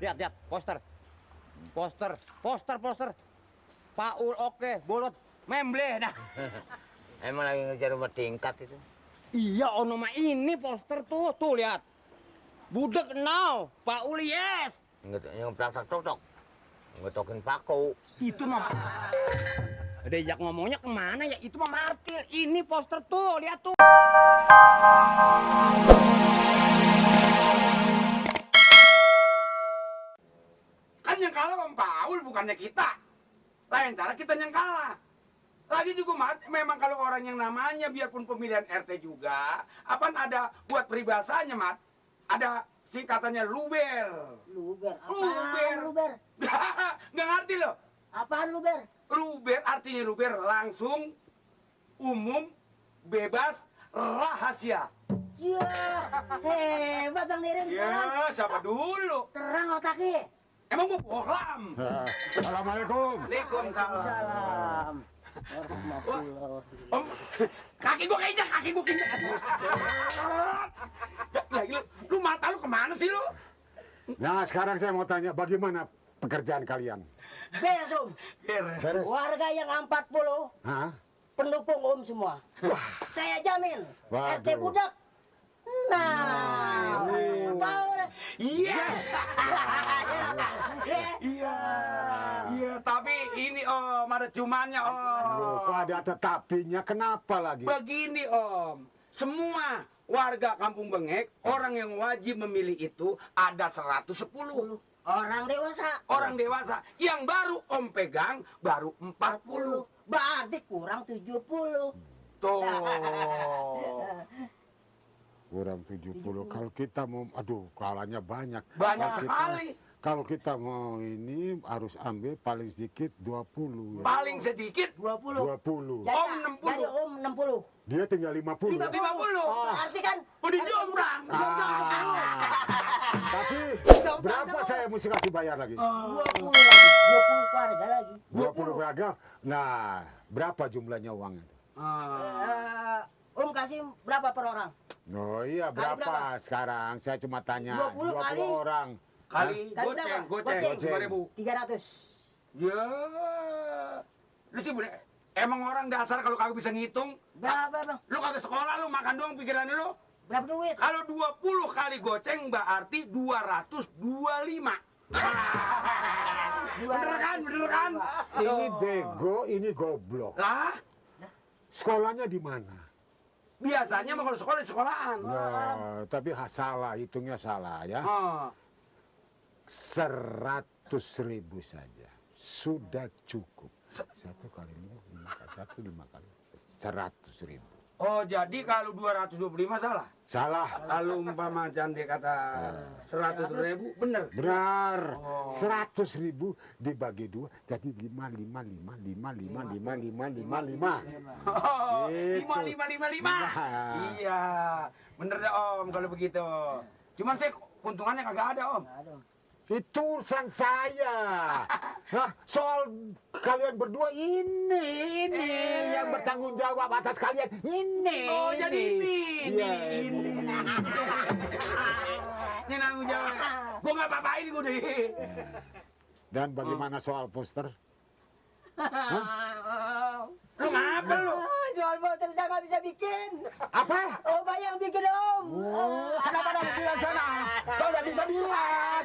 Lihat, poster. Poster. Paul oke, bolot, memble dah. Emang lagi ngejar rumah tingkat itu? Iya, ono mah ini poster tuh lihat. Budek now, Paul yes. Ngeplak tok. Ngetokin paku. Itu mah. Diajak ngomongnya kemana ya? Itu mah Martil. Ini poster tuh, lihat tuh. Kan yang kalah Om Paul, bukannya kita. Lain cara kita yang kalah. Lagi juga memang kalau orang yang namanya biarpun pemilihan RT juga, apaan ada buat peribahasanya, Mat? Ada singkatannya luber. Luber? Apaan luber? Nggak ngerti loh. Apaan luber? Luber artinya luber langsung, umum, bebas, rahasia. Ya, hebat Bang Nirin sekarang. Ya, siapa dulu? Terang otaknya. Emang gua bohlam. Assalamualaikum. Waalaikumsalam. Salam. Om, kaki gua keinjak. Lu mata lu kemana sih lu? Nah, sekarang saya mau tanya bagaimana pekerjaan kalian? Beres Om. Beres? Warga yang 40 Hah? pendukung Om semua. Saya jamin. Waduh. RT budak. Nah, power. Yes. Iya, tapi ini Om, ada cumannya Loh, kok Om. ada tetapinya? Kenapa lagi? Begini Om, semua warga Kampung Bengek, orang yang wajib memilih itu ada 110. Orang dewasa. Orang dewasa, yang baru Om pegang baru 40. Berarti kurang 70. Tuh. Kurang 70. Kalau kita mau, aduh, kalahnya banyak. Banyak Kalau sekali. Kalau kita mau ini harus ambil paling sedikit 20. Ya. Paling sedikit 20. 20. Om 60. Jadi Om 60. Dia tinggal 50. 50. Berarti kan Udah jombrang. Tapi berapa saya mesti kasih bayar lagi? 20 lagi. 20 keluarga lagi. 20 beragam. Nah, berapa jumlahnya uangnya? Om kasih berapa per orang? Oh iya, Kali berapa berapa? sekarang? Saya cuma tanya 20 kali. orang. Kali Kali berapa? goceng 5.000. 300. Ya. Lu sih bener. Emang orang dasar kalau kagak bisa ngitung, Berapa Bang? lu kagak sekolah lu makan doang pikiran lu. Berapa duit? Kalau 20 kali goceng berarti 225. Bener kan? Ini bego, ini goblok. Lah, Sekolahnya di mana? biasanya mah kalau sekolah di sekolahan. Nah, tapi salah, hitungnya salah ya. Oh. 100.000 saja. Sudah cukup. 1 kali 5 kali. 100.000. Oh, jadi kalau 225 salah? Salah. Kalau umpama Candi kata 100.000, bener? Benar. Oh. 100.000 dibagi 2 jadi 5. Oh, Gitu. 5. Iya, bener deh Om kalau begitu. Cuman saya keuntungannya kagak ada Om. Itu urusan saya. Hah, soal kalian berdua ini yang bertanggung jawab atas kalian. Ini. Oh, jadi ini. Iya, Ini. Ini nanggung jawab. Gue nggak apa-apain gue deh. Dan bagaimana soal poster? Lu ngapa lu? Soal poster saya nggak bisa bikin. Apa? Oh, yang bikin Om. Kenapa ada bilang sana? Kau udah bisa bilang.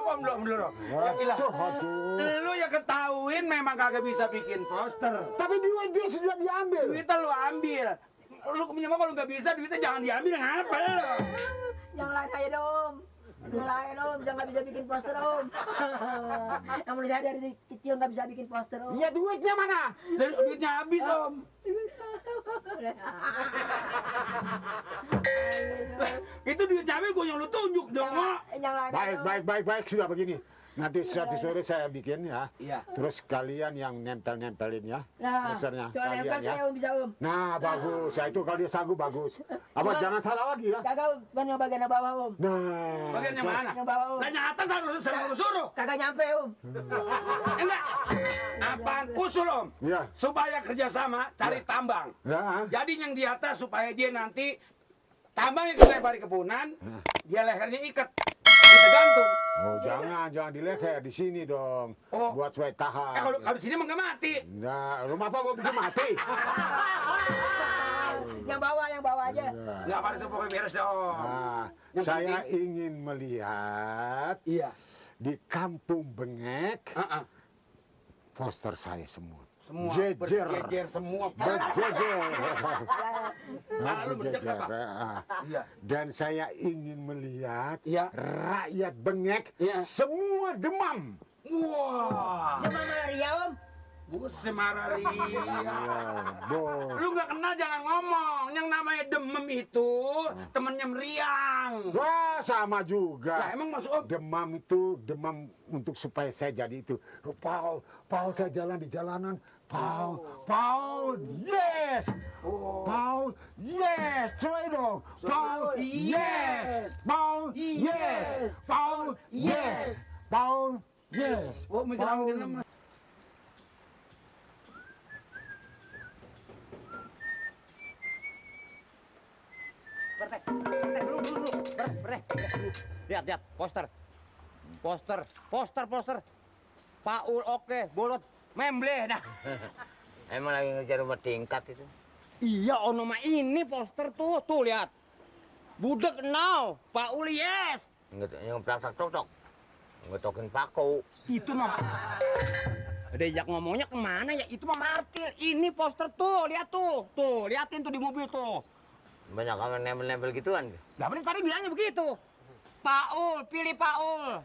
Om, belum. Ya ilah. Lu ya ketahuin memang kagak bisa bikin poster. Tapi duit dia sudah diambil. Duitnya lu ambil. Lu mah kalau nggak bisa duitnya jangan diambil, ngapa lu? Yang lain aja dong. Yang lain Om, saya nggak bisa bikin poster Om. Yang mulai saya dari kecil nggak bisa bikin poster Om. Iya, duitnya mana? Duitnya habis Om. Itu duit cabai gue yang lu tunjuk dong, Mak. Yang lain aja, Om. Baik. Sudah begini. Nanti suatu sore saya bikin ya. Iya. Terus kalian yang nempel-nempelin ya. Nah, posternya. soal Kalian nempel ya. saya Om bisa Om. Nah, bagus. Ya, itu kalau dia sanggup bagus. Apa jangan salah lagi ya. Kagak yang bagian yang bawah Om. Nah. Bagian yang mana? Yang bawah Om. Lah yang atas harus lu suruh. Kagak nyampe Om. Enggak. Apaan usul Om? Iya. Supaya kerjasama cari tambang. Ya. Jadi yang di atas supaya dia nanti tambang yang kita lempar di kebunan, dia lehernya ikat, kita gantung. Oh, jangan di leher, di sini dong. Oh. Buat supaya tahan. Kalau di sini emang nggak mati. Nah, rumah apa mau bikin mati? Yang bawa aja. Iya. Nggak apa itu pokoknya beres dong. Nah, Yang saya penting- ingin melihat Iya. di kampung Bengek Heeh. poster saya semua. Semua Jejer. berjejer semua. Berjejer. Lalu berjejer apa? Iya. Dan saya ingin melihat Iya. rakyat Bengek Iya. semua demam. Wah. Demam malaria, Om. Buset malaria. Boh. Lu nggak kenal jangan ngomong. Yang namanya demam itu temennya meriang. Wah, sama Lah juga. emang masuk Om? Demam itu demam untuk supaya saya jadi itu. Paul, saya jalan di jalanan. Paul, yes. Paul, yes. Coba dong. Paul, yes. Paul, yes. Paul, yes. Paul, yes. Oh, mikir lama. Bertek dulu. Lihat, poster. Poster. Paul oke, bolot, memble dah. Emang lagi ngejar rumah tingkat itu. Iya, ono mah ini poster tuh lihat. Budek now, Paul yes. Yang plak tok. Ngetokin paku. Itu mah. Diajak ngomongnya kemana ya? Itu mah martir. Ini poster tuh, lihat tuh. Tuh, liatin tuh di mobil tuh. Banyak kamu nempel-nempel gituan. Lah bener tadi bilangnya begitu. Paul, pilih Paul.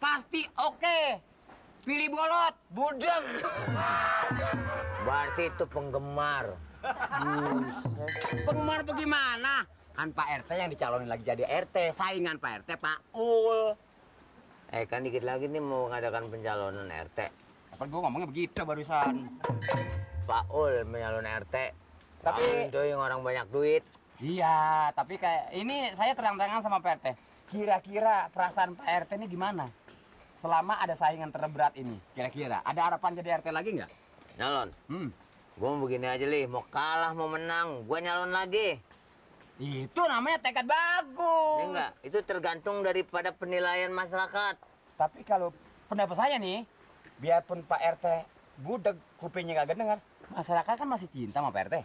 Pasti oke. Pilih bolot, budek. Berarti itu penggemar. Penggemar bagaimana? Kan Pak RT yang dicalonin lagi jadi RT. Saingan Pak RT, Paul. Kan dikit lagi nih mau ngadakan pencalonan RT. Apa gue ngomongnya begitu barusan. Paul menyalon RT. Tapi- Kamu itu yang orang banyak duit. Iya, tapi kayak ini saya terang-terangan sama Pak RT. Kira-kira perasaan Pak RT ini gimana? Selama ada saingan terberat ini, kira-kira ada harapan jadi RT lagi nggak? Nyalon. Gua mau begini aja Lih, mau kalah mau menang, gua nyalon lagi. Itu namanya tekad Ini bagus. enggak, itu tergantung daripada penilaian masyarakat. Tapi kalau pendapat saya nih, biarpun Pak RT budek kupingnya kagak dengar, masyarakat kan masih cinta sama Pak RT.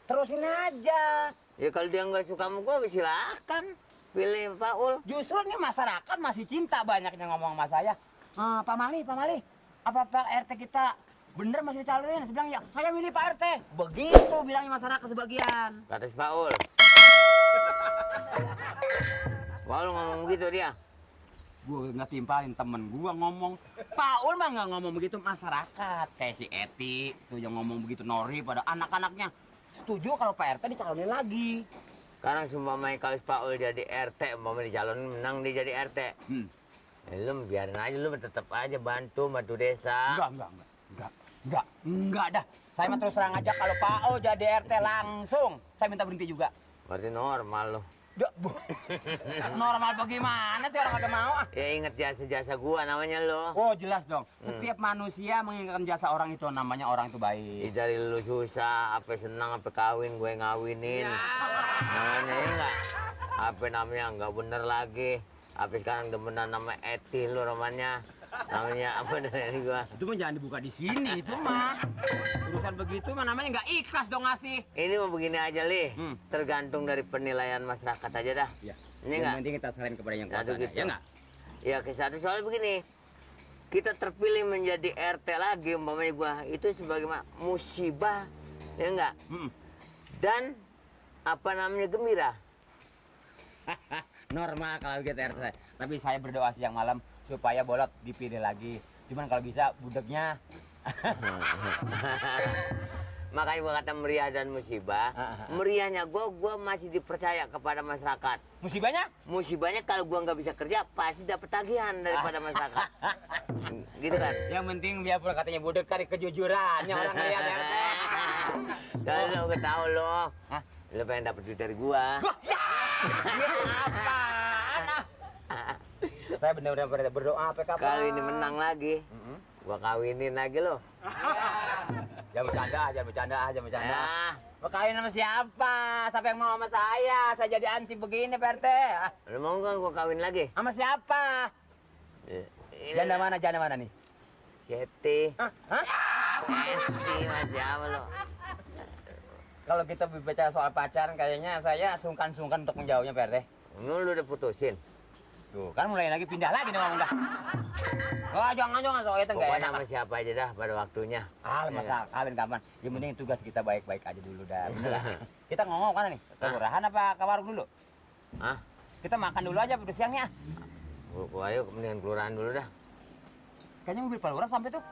Terusin aja. Ya kalau dia nggak suka sama gua, silakan pilih Paul. Justru nih masyarakat masih cinta, banyaknya ngomong sama saya. Pak Mali, apa Pak RT kita bener masih dicalonin? Saya bilang, ya saya milih Pak RT. Begitu bilangnya masyarakat sebagian. Kata si Paul. Paul ngomong begitu dia. Gue nggak timpalin temen gue ngomong. Paul mah nggak ngomong begitu, masyarakat. Kayak si Eti tuh yang ngomong begitu, Nori pada anak-anaknya. Setuju kalau Pak RT dicalonin lagi. Sekarang seumpamanya kalau si Paul jadi RT, umpamanya dicalonin menang dia jadi RT. Ya, lu biarin aja, lu tetap aja bantu desa. Enggak dah. Saya mah terus terang aja kalau Paul jadi RT langsung saya minta berhenti juga. Berarti normal lo. Normal bagaimana sih orang kagak mau ah? Ya inget jasa-jasa gua namanya lo. Oh jelas dong. Setiap manusia mengingatkan jasa orang itu namanya orang itu baik. Dari lu susah, apa senang, apa kawin, gue ngawinin. Namanya ya enggak? Apa namanya enggak bener lagi. Apa sekarang demenan nama Eti lu namanya. Namanya apa dari gua? Itu mah jangan dibuka di sini itu mah. Urusan begitu mah namanya nggak ikhlas dong ngasih. Ini mau begini aja, Lih. Hmm. Tergantung dari penilaian masyarakat aja dah. Ya. Ini Yang enggak? penting kita serahin kepada yang kuasa. Aduh, gitu. Ya enggak? Ya ke satu soal begini. Kita terpilih menjadi RT lagi umpamanya gua itu sebagai musibah. Ya enggak? Dan apa namanya gembira. Normal kalau gitu RT. Tapi saya berdoa siang malam supaya bolot dipilih lagi. Cuman kalau bisa budeknya Makanya gua kata meriah dan musibah. Meriahnya gua masih dipercaya kepada masyarakat. musibahnya Musibahnya kalau gua nggak bisa kerja pasti dapat tagihan daripada masyarakat. Gitu kan? yang penting biarpun katanya budek kali kejujurannya orang lihat RT. Kalau lo tahu lo, Hah? lo pengen dapat duit dari gua. Apaan ah? Saya benar-benar berdoa PK. Kalau ini menang lagi, gua kawinin lagi lo. Jangan bercanda aja. Ya, Mau kawin sama siapa? Siapa yang mau sama saya? Saya jadi ansip begini, Pak RT. Ah, lu mau nggak gua kawin lagi? sama siapa? Janda mana nih? Seti. Hah? Hah? Seti masih apa lo? Kalau kita berbicara soal pacaran, kayaknya saya sungkan-sungkan untuk menjauhnya, Pak RT. Lu udah putusin. Tuh, kan mulai lagi pindah lagi nih ngomong dah. Oh, jangan soal itu enggak Pokoknya enak. sama siapa aja dah pada waktunya. Masa kawin kapan? Yang penting tugas kita baik-baik aja dulu dah. Bener lah. Kita ngomong mana nih? Ke kelurahan apa ke warung dulu? Hah? Kita makan dulu aja udah siangnya. Ayo mendingan kelurahan dulu dah. Kayaknya mobil Pak Lurah sampai tuh.